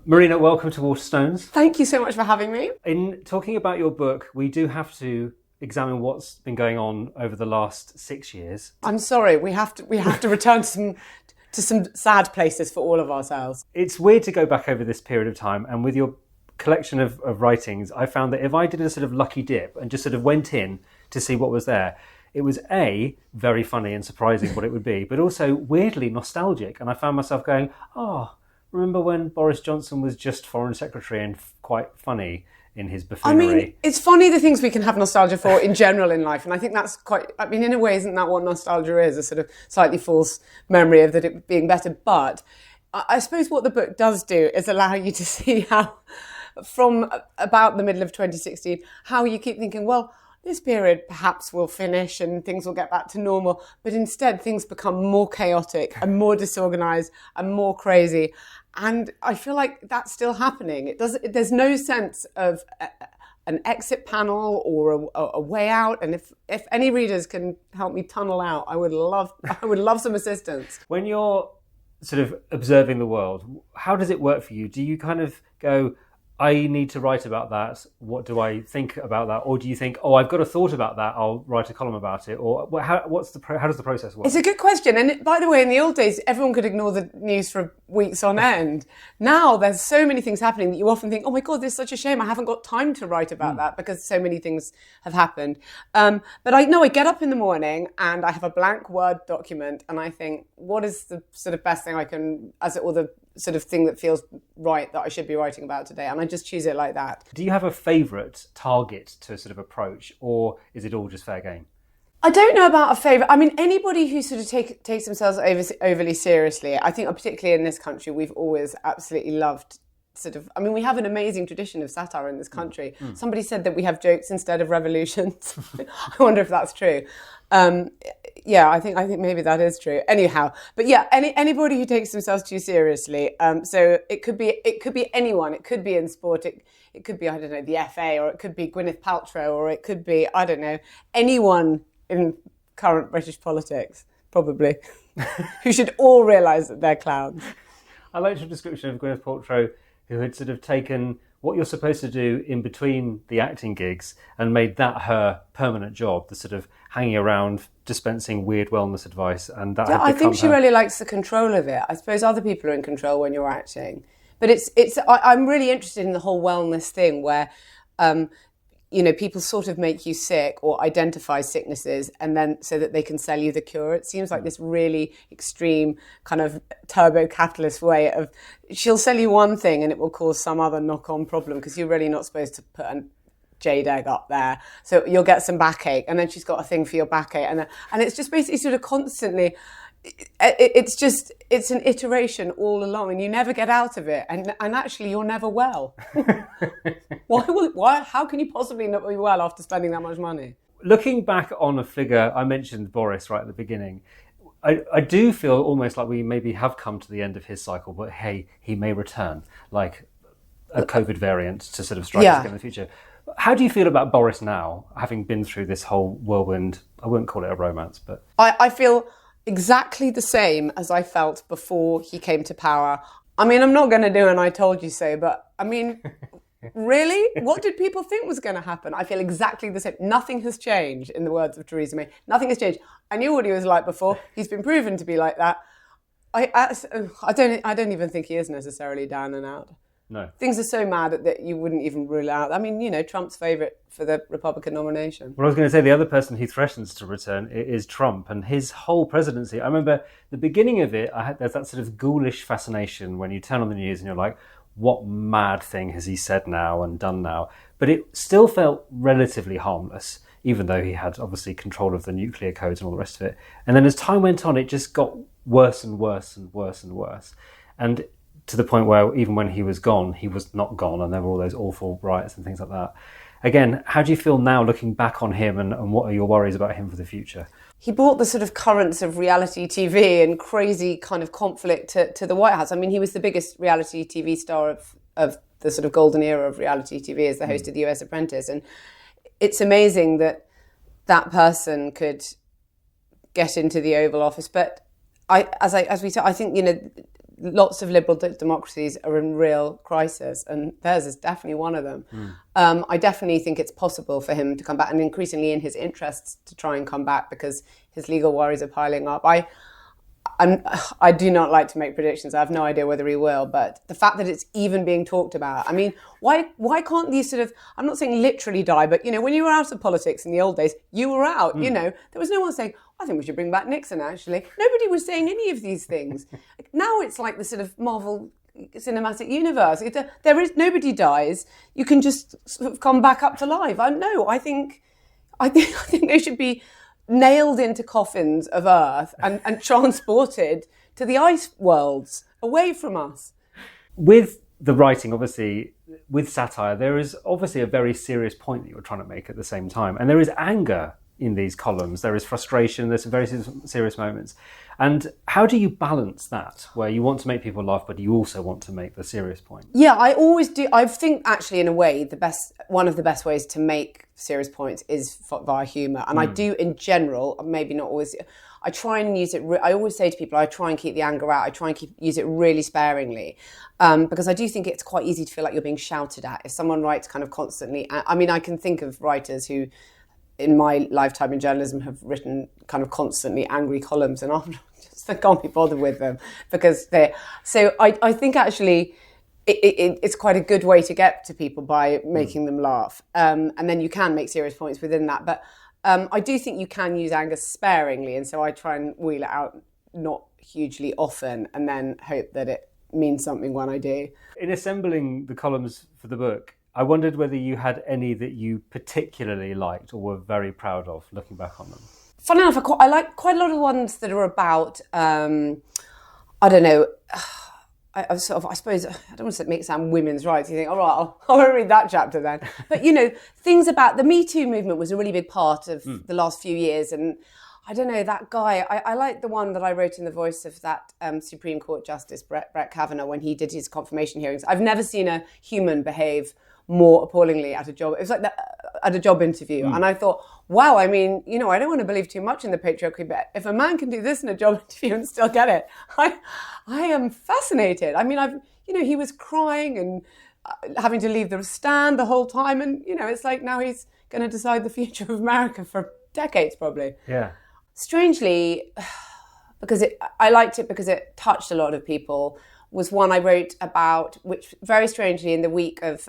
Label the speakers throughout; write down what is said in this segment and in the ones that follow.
Speaker 1: Marina, welcome to Waterstones.
Speaker 2: Thank you so much for having me.
Speaker 1: In talking about your book, we do have to examine what's been going on over the last 6 years.
Speaker 2: I'm sorry, we have to return to some sad places for all of ourselves.
Speaker 1: It's weird to go back over this period of time, and with your collection of writings, I found that if I did a sort of lucky dip and just sort of went in to see what was there, it was A, very funny and surprising what it would be, but also weirdly nostalgic. And I found myself going, remember when Boris Johnson was just Foreign Secretary and quite funny in his buffoonery?
Speaker 2: I mean, it's funny the things we can have nostalgia for in general in life. And I think that's in a way, isn't that what nostalgia is? A sort of slightly false memory of that it being better. But I suppose what the book does do is allow you to see how, from about the middle of 2016, how you keep thinking, well, this period perhaps will finish and things will get back to normal. But instead, things become more chaotic and more disorganized and more crazy. And I feel like that's still happening. There's no sense of an exit panel or a way out. And if any readers can help me tunnel out, I would love some assistance.
Speaker 1: When you're sort of observing the world, how does it work for you? Do you kind of go, I need to write about that, what do I think about that? Or do you think, I've got a thought about that, I'll write a column about it? Or how does the process work?
Speaker 2: It's a good question. And by the way, in the old days, everyone could ignore the news for weeks on end. Now there's so many things happening that you often think, oh my God, this is such a shame. I haven't got time to write about that because so many things have happened. But I know I get up in the morning and I have a blank Word document and I think, what is the sort of best thing I can, or the sort of thing that feels right that I should be writing about today, and I just choose it like that.
Speaker 1: Do you have a favourite target to sort of approach, or is it all just fair game?
Speaker 2: I don't know about a favourite. I mean, anybody who sort of takes themselves overly seriously, I think particularly in this country, we've always absolutely loved we have an amazing tradition of satire in this country. Somebody said that we have jokes instead of revolutions. I wonder if that's true. I think maybe that is true. Anyhow, but yeah, anybody who takes themselves too seriously. So it could be anyone. It could be in sport. It could be, I don't know, the FA, or it could be Gwyneth Paltrow, or it could be, I don't know, anyone in current British politics, probably, who should all realise that they're clowns.
Speaker 1: I liked your description of Gwyneth Paltrow, who had sort of taken what you're supposed to do in between the acting gigs and made that her permanent job, the sort of hanging around dispensing weird wellness advice. And that
Speaker 2: I think she really likes the control of it. I suppose other people are in control when you're acting. But I'm really interested in the whole wellness thing where, people sort of make you sick or identify sicknesses and then so that they can sell you the cure. It seems like this really extreme kind of turbo capitalist way of, she'll sell you one thing and it will cause some other knock-on problem because you're really not supposed to put a jade egg up there. So you'll get some backache, and then she's got a thing for your backache. And it's just basically sort of constantly, it's an iteration all along, and you never get out of it, and actually you're never well. Why? How can you possibly not be well after spending that much money?
Speaker 1: Looking back on a figure, I mentioned Boris right at the beginning. I do feel almost like we maybe have come to the end of his cycle, but hey, he may return, like a COVID variant to sort of strike us again in the future. How do you feel about Boris now, having been through this whole whirlwind? I wouldn't call it a romance, but
Speaker 2: I feel exactly the same as I felt before he came to power. I mean, I'm not going to do an I told you so, but I mean, really? What did people think was going to happen? I feel exactly the same. Nothing has changed, in the words of Theresa May. Nothing has changed. I knew what he was like before. He's been proven to be like that. I don't even think he is necessarily down and out.
Speaker 1: No.
Speaker 2: Things are so mad that you wouldn't even rule out. I mean, Trump's favourite for the Republican nomination.
Speaker 1: Well, I was going to say the other person who threatens to return is Trump, and his whole presidency. I remember the beginning of it, there's that sort of ghoulish fascination when you turn on the news and you're like, what mad thing has he said now and done now? But it still felt relatively harmless, even though he had obviously control of the nuclear codes and all the rest of it. And then as time went on, it just got worse and worse and worse and worse. And to the point where even when he was gone, he was not gone, and there were all those awful riots and things like that. Again, how do you feel now looking back on him, and what are your worries about him for the future?
Speaker 2: He brought the sort of currents of reality TV and crazy kind of conflict to the White House. I mean, he was the biggest reality TV star of the sort of golden era of reality TV as the host of The US Apprentice. And it's amazing that that person could get into the Oval Office. But I think, lots of liberal democracies are in real crisis, and theirs is definitely one of them. I definitely think it's possible for him to come back, and increasingly in his interests to try and come back, because his legal worries are piling up. I do not like to make predictions. I have no idea whether he will, but the fact that it's even being talked about, I mean, why can't these sort of, I'm not saying literally die, but, you know, when you were out of politics in the old days, you were out, you know, there was no one saying, I think we should bring back Nixon, actually. Nobody was saying any of these things. Now it's like the sort of Marvel cinematic universe. Nobody dies. You can just sort of come back up to life. I think they should be nailed into coffins of earth and transported to the ice worlds away from us.
Speaker 1: With the writing, obviously, with satire, there is obviously a very serious point that you're trying to make at the same time. And there is anger in these columns. There is frustration. There's some very serious moments. And how do you balance that, where you want to make people laugh, but you also want to make the serious point?
Speaker 2: Yeah, I always do. I think actually, in a way, one of the best ways to make serious points is via humour. And I do, in general, maybe not always. I try and use it. I always say to people, I try and keep the anger out. I try and use it really sparingly, because I do think it's quite easy to feel like you're being shouted at if someone writes kind of constantly. I mean, I can think of writers who, in my lifetime in journalism, have written kind of constantly angry columns, and I can't be bothered with them because they're. So I think actually it's quite a good way to get to people by making them laugh, and then you can make serious points within that. But I do think you can use anger sparingly, and so I try and wheel it out not hugely often, and then hope that it means something when I do.
Speaker 1: In assembling the columns for the book, I wondered whether you had any that you particularly liked or were very proud of, looking back on them.
Speaker 2: Funny enough, I like quite a lot of ones that are about, I don't know, I suppose, I don't want to make it sound women's rights. You think, all right, I won't read that chapter then. But, you know, things about the Me Too movement was a really big part of the last few years. And I don't know, that guy, I like the one that I wrote in the voice of that Supreme Court Justice, Brett Kavanaugh, when he did his confirmation hearings. I've never seen a human behave more appallingly at a job. It was like at a job interview. And I thought, wow, I mean, you know, I don't want to believe too much in the patriarchy, but if a man can do this in a job interview and still get it, I am fascinated. I mean, he was crying and having to leave the stand the whole time. And, you know, it's like now he's going to decide the future of America for decades, probably.
Speaker 1: Yeah.
Speaker 2: Strangely, because I liked it because it touched a lot of people, was one I wrote about, which very strangely in the week of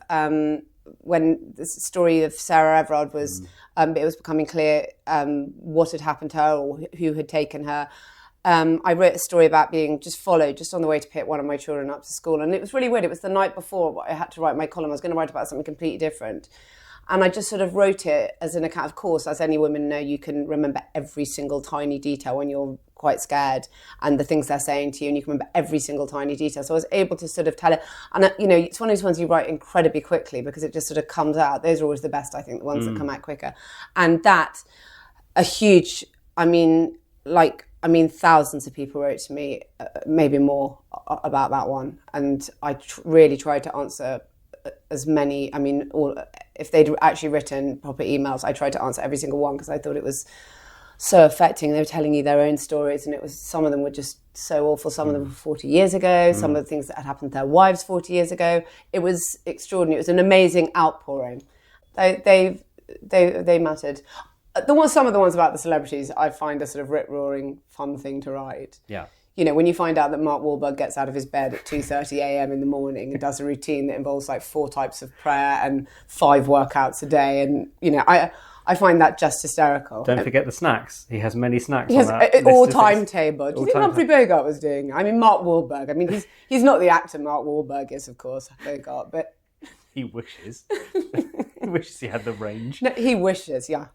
Speaker 2: when the story of Sarah Everard was, it was becoming clear what had happened to her or who had taken her. I wrote a story about being just followed just on the way to pick one of my children up to school. And it was really weird. It was the night before I had to write my column. I was going to write about something completely different. And I just sort of wrote it as an account. Of course, as any women know, you can remember every single tiny detail when you're quite scared and the things they're saying to you, and you can remember every single tiny detail. So I was able to sort of tell it. And, you know, it's one of those ones you write incredibly quickly because it just sort of comes out. Those are always the best, I think, the ones that come out quicker. And that, a huge, thousands of people wrote to me, maybe more, about that one. And I really tried to answer as many, if they'd actually written proper emails, I tried to answer every single one because I thought it was so affecting. They were telling you their own stories, and some of them were just so awful. Some of them were 40 years ago, some of the things that had happened to their wives 40 years ago. It was extraordinary. It was an amazing outpouring. They mattered. Some of the ones about the celebrities I find a sort of rip-roaring fun thing to write.
Speaker 1: Yeah.
Speaker 2: You know, when you find out that Mark Wahlberg gets out of his bed at 2:30 a.m. in the morning and does a routine that involves like 4 types of prayer and 5 workouts a day, and, you know, I find that just hysterical.
Speaker 1: Don't forget the snacks. He has many snacks.
Speaker 2: He has all timetable. Do you think Humphrey Bogart was doing? I mean, Mark Wahlberg. I mean, he's not the actor Mark Wahlberg is, of course, Bogart, but
Speaker 1: he wishes. He wishes he had the range.
Speaker 2: No, he wishes, yeah.